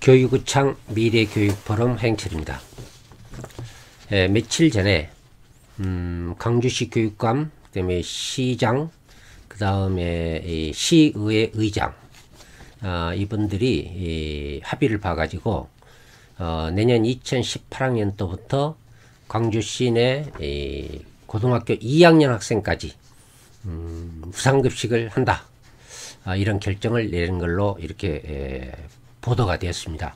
교육구창 미래교육포럼 행철입니다. 며칠 전에 광주시 교육감, 그 다음에 시장, 그 다음에 시의회 의장 이분들이 합의를 봐가지고 내년 2018학년도부터 광주시 내 고등학교 2학년 학생까지 무상급식을 한다, 이런 결정을 내린 걸로 이렇게 보도가 되었습니다.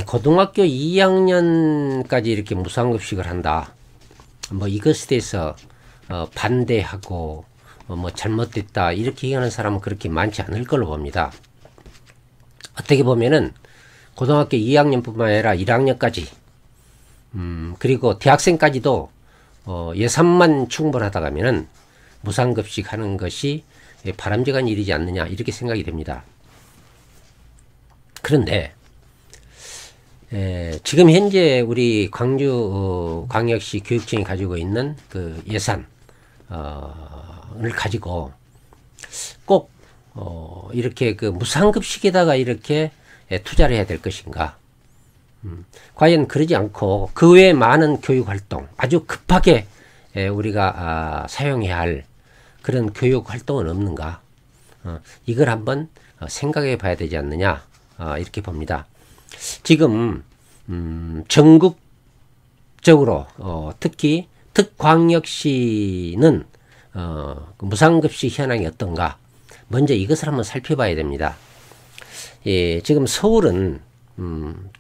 고등학교 2학년까지 이렇게 무상급식을 한다, 뭐 이것에 대해서 반대하고 뭐 잘못됐다 이렇게 얘기하는 사람은 그렇게 많지 않을 걸로 봅니다. 어떻게 보면은 고등학교 2학년뿐만 아니라 1학년까지 그리고 대학생까지도 예산만 충분하다 하면은 무상급식 하는 것이 바람직한 일이지 않느냐, 이렇게 생각이 됩니다. 그런데 지금 현재 우리 광주 광역시 교육청이 가지고 있는 그 예산을 가지고 꼭 이렇게 그 무상급식에다가 이렇게 투자를 해야 될 것인가? 과연 그러지 않고 그 외에 많은 교육활동, 아주 급하게 우리가 사용해야 할 그런 교육활동은 없는가? 이걸 한번 생각해 봐야 되지 않느냐, 이렇게 봅니다. 지금 전국적으로 특히 특광역시는 무상급식 현황이 어떤가, 먼저 이것을 한번 살펴봐야 됩니다. 지금 서울은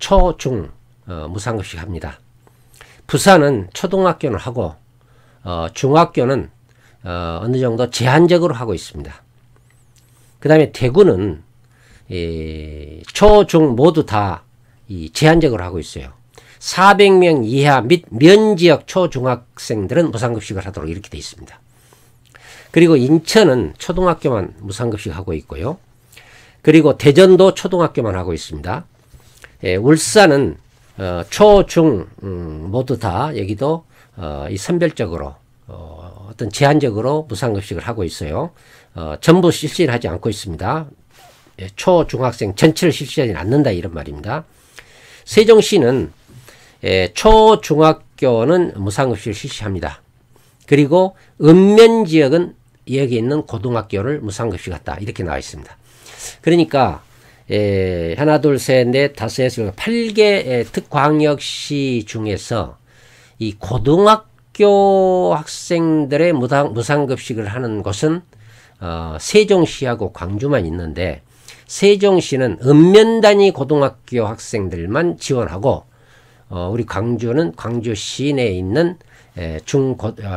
초, 중 무상급식 합니다. 부산은 초등학교는 하고 중학교는 어느 정도 제한적으로 하고 있습니다. 그 다음에 대구는 초, 중 모두 다 제한적으로 하고 있어요. 400명 이하 및 면지역 초중학생들은 무상급식을 하도록 이렇게 되어 있습니다. 그리고 인천은 초등학교만 무상급식 하고 있고요. 그리고 대전도 초등학교만 하고 있습니다. 울산은 초, 중 모두 다 여기도 이 선별적으로 어떤 제한적으로 무상급식을 하고 있어요. 전부 실시를 하지 않고 있습니다. 초, 중학생 전체를 실시하지 않는다, 이런 말입니다. 세종시는 초, 중학교는 무상급식을 실시합니다. 그리고 읍면지역은 여기 있는 고등학교를 무상급식 한다, 이렇게 나와 있습니다. 그러니까 하나, 둘, 셋, 넷, 다섯, 여섯, 8개 특광역시 중에서 이 고등학교 학생들의 무상급식을 하는 곳은 세종시하고 광주만 있는데, 세종시는 읍면단위 고등학교 학생들만 지원하고 우리 광주는 광주 시내에 있는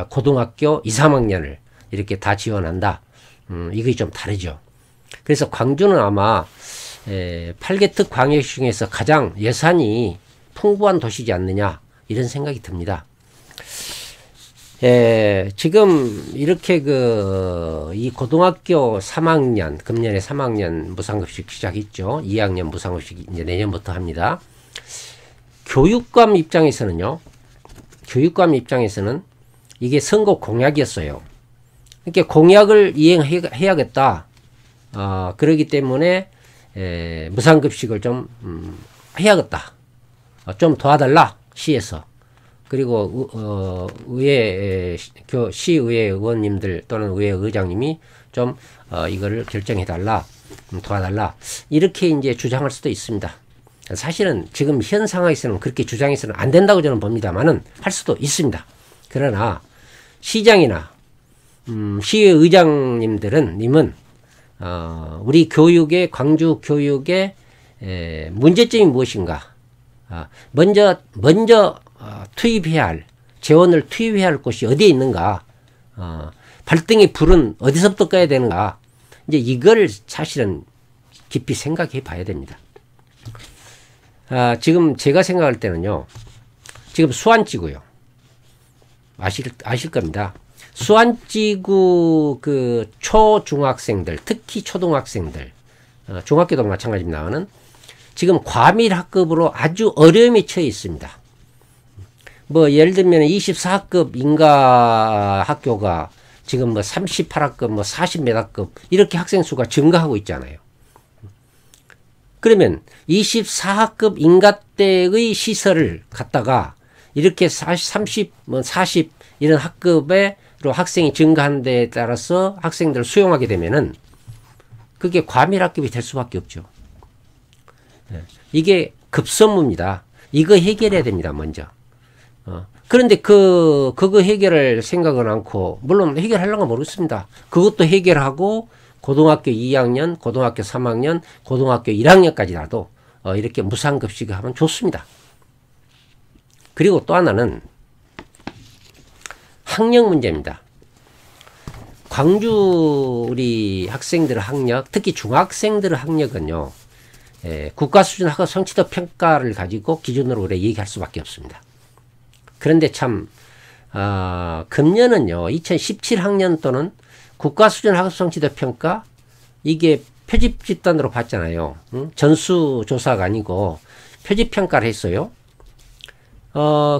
고등학교 2, 3학년을 이렇게 다 지원한다. 이게 좀 다르죠. 그래서 광주는 아마 8개 특광역시 중에서 가장 예산이 풍부한 도시지 않느냐, 이런 생각이 듭니다. 지금 이렇게 이 고등학교 3학년, 금년에 3학년 무상급식 시작했죠. 2학년 무상급식 이제 내년부터 합니다. 교육감 입장에서는 이게 선거 공약이었어요. 그러니까 공약을 이행해야겠다. 그러기 때문에 무상급식을 좀 해야겠다. 좀 도와달라, 시에서. 그리고 시의회 의원님들 또는 의회 의장님이 좀 이거를 결정해달라, 도와달라, 이렇게 이제 주장할 수도 있습니다. 사실은 지금 현 상황에서는 그렇게 주장해서는 안 된다고 저는 봅니다만은 할 수도 있습니다. 그러나 시장이나 시의회 의장님은 우리 교육의, 광주 교육의 문제점이 무엇인가, 먼저 투입해야 할, 재원을 투입해야 할 곳이 어디에 있는가, 발등의 불은 어디서부터 꺼야 되는가, 이제 이걸 사실은 깊이 생각해 봐야 됩니다. 지금 제가 생각할 때는요, 지금 수안지구요. 아실 겁니다. 수안지구 그 초중학생들, 특히 초등학생들, 중학교도 마찬가지입니다. 나는 지금 과밀학급으로 아주 어려움에 처해 있습니다. 뭐 예를 들면 24학급 인가 학교가 지금 뭐 38학급, 뭐 40몇 학급 이렇게 학생 수가 증가하고 있잖아요. 그러면 24학급 인가대의 시설을 갖다가 이렇게 30, 40 이런 학급으로 학생이 증가하는 데에 따라서 학생들을 수용하게 되면은 그게 과밀학급이 될 수밖에 없죠. 이게 급선무입니다. 이거 해결해야 됩니다, 먼저. 그런데 그거 해결을 생각은 않고, 물론 해결하려고 모르겠습니다. 그것도 해결하고, 고등학교 2학년, 고등학교 3학년, 고등학교 1학년까지라도 이렇게 무상급식을 하면 좋습니다. 그리고 또 하나는 학력 문제입니다. 광주 우리 학생들의 학력, 특히 중학생들의 학력은요, 국가수준 학업 성취도 평가를 가지고 기준으로 그래 얘기할 수밖에 없습니다. 그런데 참 금년은요 2017학년도는 국가수준 학업 성취도 평가 이게 표집 집단으로 봤잖아요. 전수조사가 아니고 표집 평가를 했어요.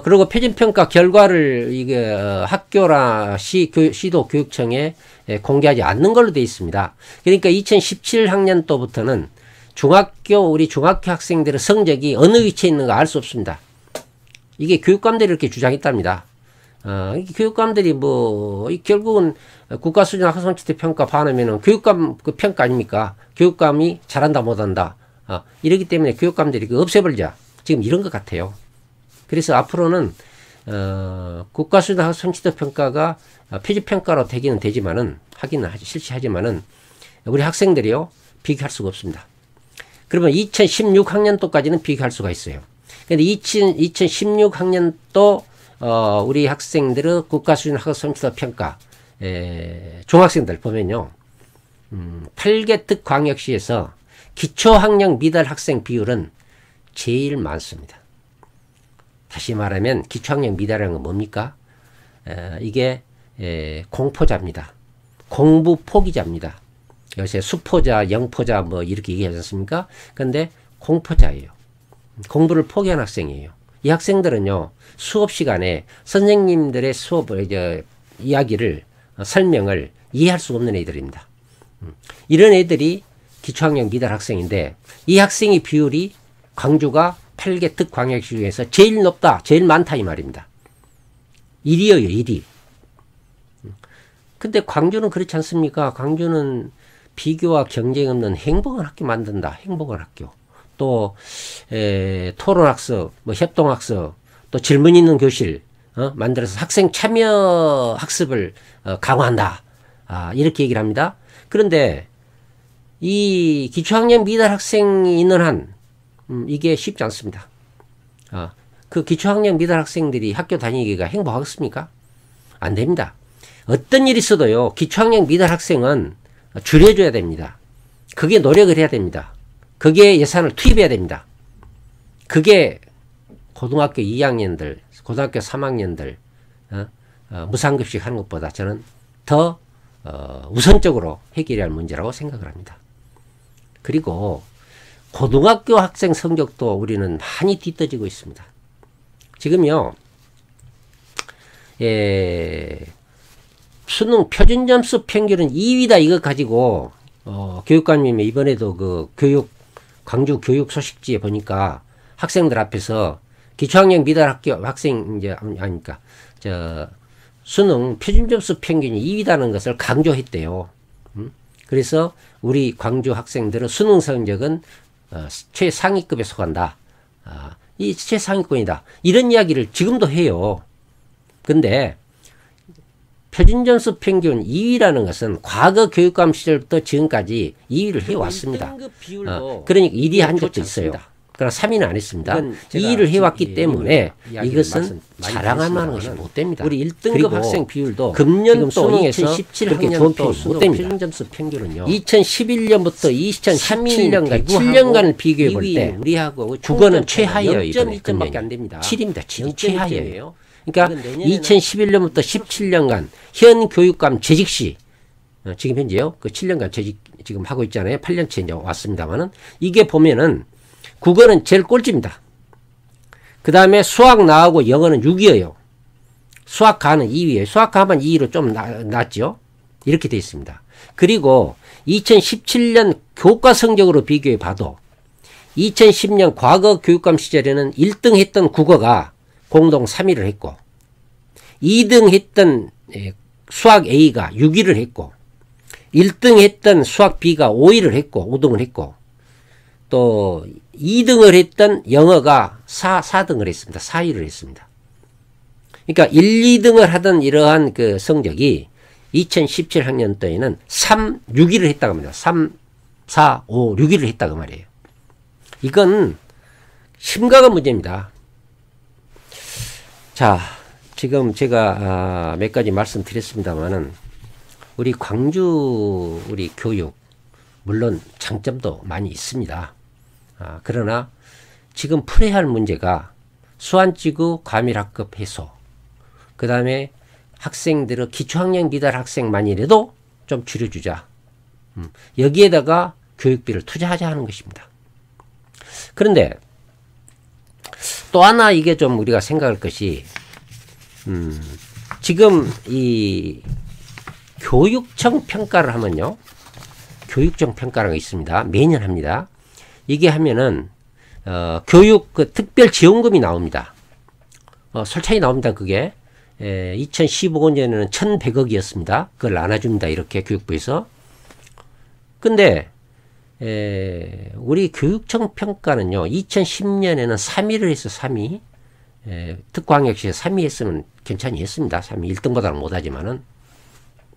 그리고 표준평가 결과를 이게 학교나 시도 교육청에 공개하지 않는 걸로 되어 있습니다. 그러니까 2017학년도부터는 우리 중학교 학생들의 성적이 어느 위치에 있는가 알 수 없습니다. 이게 교육감들이 이렇게 주장했답니다. 교육감들이 결국은 국가수준 학업성취도 평가 반하면은 교육감 그 평가 아닙니까? 교육감이 잘한다 못한다. 이러기 때문에 교육감들이 없애버리자. 지금 이런 것 같아요. 그래서 앞으로는 국가수준 학업성취도 평가가 표준평가로 되기는 되지만은 실시하지만은 우리 학생들이요 비교할 수가 없습니다. 그러면 2016학년도까지는 비교할 수가 있어요. 근데 2016학년도 우리 학생들의 국가수준 학업성취도 평가 중학생들 보면요 8개 특광역시에서 기초학력 미달 학생 비율은 제일 많습니다. 다시 말하면 기초학력 미달이라는 건 뭡니까? 이게 공포자입니다. 공부 포기자입니다. 요새 수포자, 영포자 이렇게 얘기하지 않습니까? 근데 공포자예요. 공부를 포기한 학생이에요. 이 학생들은요 수업 시간에 선생님들의 이야기를 설명을 이해할 수 없는 애들입니다. 이런 애들이 기초학력 미달 학생인데 이 학생의 비율이 광주가 8개 특광역시 중에서 제일 높다, 제일 많다 이 말입니다. 1위예요, 1위. 근데 광주는 그렇지 않습니까? 광주는 비교와 경쟁 없는 행복한 학교 만든다. 행복한 학교. 또 토론학습, 협동학습, 또 질문 있는 교실 만들어서 학생 참여 학습을 강화한다. 이렇게 얘기를 합니다. 그런데 이 기초학력 미달 학생이 있는 한 이게 쉽지 않습니다. 그 기초학력 미달 학생들이 학교 다니기가 행복하겠습니까? 안 됩니다. 어떤 일이 있어도요 기초학력 미달 학생은 줄여줘야 됩니다. 그게 노력을 해야 됩니다. 그게 예산을 투입해야 됩니다. 그게 고등학교 2학년들, 고등학교 3학년들 무상급식 하는 것보다 저는 더 우선적으로 해결해야 할 문제라고 생각을 합니다. 그리고 고등학교 학생 성적도 우리는 많이 뒤떨어지고 있습니다. 지금요 수능 표준점수 평균은 2위다 이거 가지고 교육감님이 이번에도 광주 교육 소식지에 보니까 학생들 앞에서 기초학력 미달 학교 학생 수능 표준점수 평균이 2위다는 것을 강조했대요. 그래서 우리 광주 학생들은 수능 성적은 최상위급에 속한다. 이 최상위권이다. 이런 이야기를 지금도 해요. 근데 표준점수 평균 2위라는 것은 과거 교육감 시절부터 지금까지 2위를 해왔습니다. 그러니까 1위 한 적도 있어요. 그러나 3위는 안 했습니다. 2위를 해왔기 때문에 이것은 자랑할 만한 것이 못 됩니다. 우리 1등급 학생 비율도 금년도 수능에서 2017학년도 못 됩니다. 표준점수 평균은요. 2011년부터 2017년간 7년간을 비교해 볼 때 우리하고 국어는 최하예요. 0.2점밖에 안 됩니다. 7입니다. 7이 최하예요. 그러니까 2011년부터 17년간 현 교육감 재직 시 지금 현재요. 그 7년간 재직 지금 하고 있잖아요. 8년째 이제 왔습니다만은 이게 보면은 국어는 제일 꼴찌입니다. 그 다음에 수학 나하고 영어는 6위예요. 수학 가는 2위예요. 수학 가만 2위로 좀 낮죠. 이렇게 되어 있습니다. 그리고 2017년 교과 성적으로 비교해 봐도 2010년 과거 교육감 시절에는 1등 했던 국어가 공동 3위를 했고 2등 했던 수학 A가 6위를 했고 1등 했던 수학 B가 5위를 했고 5등을 했고 또 2등을 했던 영어가 4등을 했습니다. 4위를 했습니다. 그러니까 1, 2등을 하던 이러한 그 성적이 2017학년도에는 3, 6위를 했다고 합니다. 3, 4, 5, 6위를 했다고 말이에요. 이건 심각한 문제입니다. 자, 지금 제가 몇 가지 말씀드렸습니다만은 우리 광주 우리 교육 물론 장점도 많이 있습니다. 그러나 지금 풀어야 할 문제가 수완지구 과밀학급 해소, 그 다음에 학생들의 기초학력 미달 학생만이라도 좀 줄여주자. 여기에다가 교육비를 투자하자 하는 것입니다. 그런데 또 하나 이게 좀 우리가 생각할 것이 지금 이 교육청 평가를 하면요. 교육청 평가라는 게 있습니다. 매년 합니다. 이게 하면은 교육 그 특별 지원금이 나옵니다. 솔찬히 나옵니다. 그게 2015년에는 1,100억이었습니다. 그걸 나눠줍니다. 이렇게 교육부에서. 근데 우리 교육청 평가는요. 2010년에는 3위를 했어. 3위. 특광역시에 3위 했으면 괜찮이 했습니다. 3위 1등보다는 못하지만은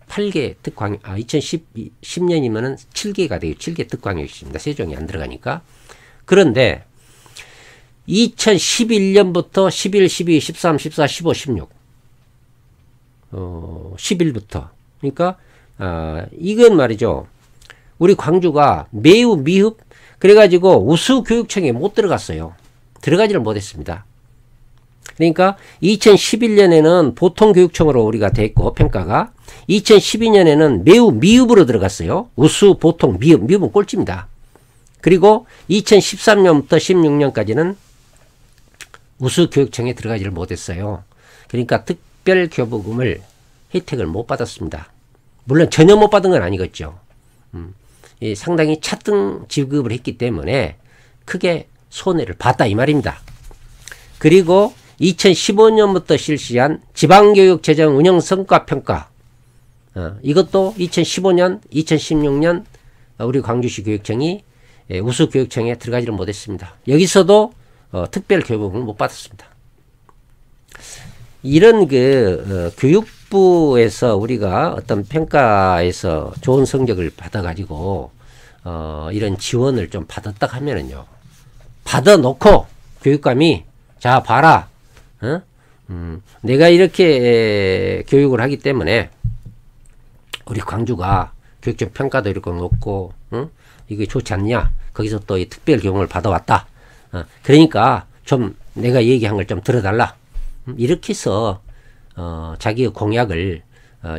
8개 특광 2010년이면은 7개가 되고 7개 특광역시입니다. 세종이 안 들어가니까. 그런데 2011년부터 11, 12, 13, 14, 15, 16 11부터 그러니까 이건 말이죠. 우리 광주가 매우 미흡 그래가지고 우수교육청에 못 들어갔어요. 들어가지를 못했습니다. 그러니까 2011년에는 보통교육청으로 우리가 됐고 평가가 2012년에는 매우 미흡으로 들어갔어요. 우수, 보통, 미흡. 미흡은 꼴찌입니다. 그리고 2013년부터 16년까지는 우수교육청에 들어가지를 못했어요. 그러니까 특별교부금을 혜택을 못 받았습니다. 물론 전혀 못 받은 건 아니겠죠. 상당히 차등 지급을 했기 때문에 크게 손해를 봤다 이 말입니다. 그리고 2015년부터 실시한 지방교육재정 운영 성과평가 이것도 2015년, 2016년 우리 광주시 교육청이 우수교육청에 들어가지를 못했습니다. 여기서도 특별교부금을 못 받았습니다. 이런 교육부에서 우리가 어떤 평가에서 좋은 성적을 받아가지고 이런 지원을 좀 받았다 하면은요. 받아놓고 교육감이 자 봐라. 내가 이렇게 교육을 하기 때문에 우리 광주가 교육청 평가도 이렇게 높고 이게 좋지 않냐. 거기서 또 이 특별 교육을 받아왔다. 그러니까 좀 내가 얘기한 걸 좀 들어달라. 이렇게 해서 자기의 공약을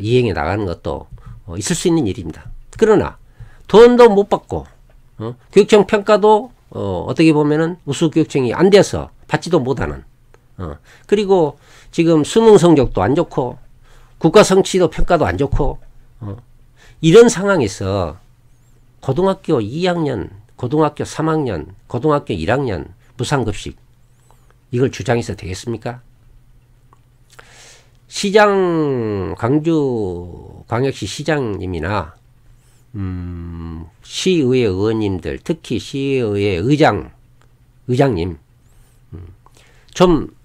이행해 나가는 것도 있을 수 있는 일입니다. 그러나 돈도 못 받고 교육청 평가도 어떻게 보면은 우수교육청이 안 돼서 받지도 못하는 그리고 지금 수능 성적도 안 좋고 국가 성취도 평가도 안 좋고 이런 상황에서 고등학교 2학년, 고등학교 3학년, 고등학교 1학년 무상급식 이걸 주장해서 되겠습니까? 시장 광주광역시 시장님이나 시의회 의원님들 특히 시의회 의장님 좀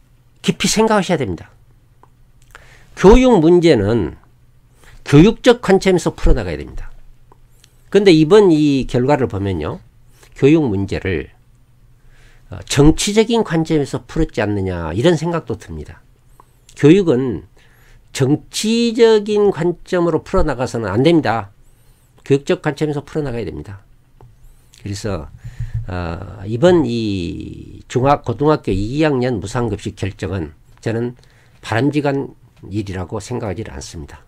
깊이 생각하셔야 됩니다. 교육 문제는 교육적 관점에서 풀어나가야 됩니다. 그런데 이번 이 결과를 보면요. 교육 문제를 정치적인 관점에서 풀었지 않느냐 이런 생각도 듭니다. 교육은 정치적인 관점으로 풀어나가서는 안 됩니다. 교육적 관점에서 풀어나가야 됩니다. 그래서 이번 이 고등학교 2학년 무상급식 결정은 저는 바람직한 일이라고 생각하지 않습니다.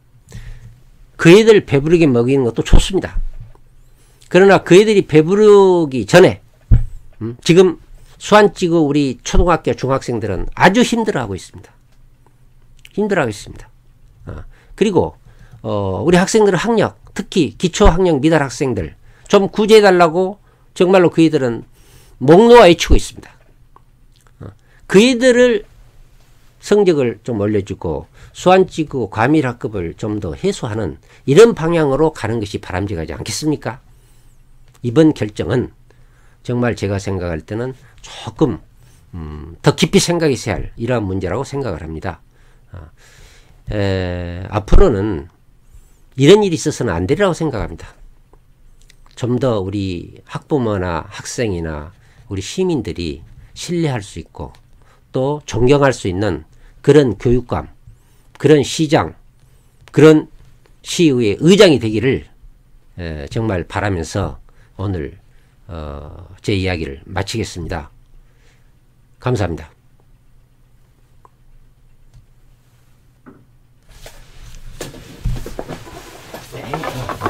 그 애들 배부르게 먹이는 것도 좋습니다. 그러나 그 애들이 배부르기 전에 지금 수완지구 우리 초등학교 중학생들은 아주 힘들어하고 있습니다. 힘들어하고 있습니다. 그리고 우리 학생들의 학력 특히 기초학력 미달 학생들 좀 구제해달라고 정말로 그 애들은 목 놓아 외치고 있습니다. 그이들을 성적을 좀 올려주고 수완직고 과밀학급을 좀 더 해소하는 이런 방향으로 가는 것이 바람직하지 않겠습니까? 이번 결정은 정말 제가 생각할 때는 조금 더 깊이 생각했어야 할 이러한 문제라고 생각을 합니다. 앞으로는 이런 일이 있어서는 안 되리라고 생각합니다. 좀 더 우리 학부모나 학생이나 우리 시민들이 신뢰할 수 있고 또 존경할 수 있는 그런 교육감, 그런 시장, 그런 시의회 의장이 되기를 정말 바라면서 오늘 제 이야기를 마치겠습니다. 감사합니다. 네.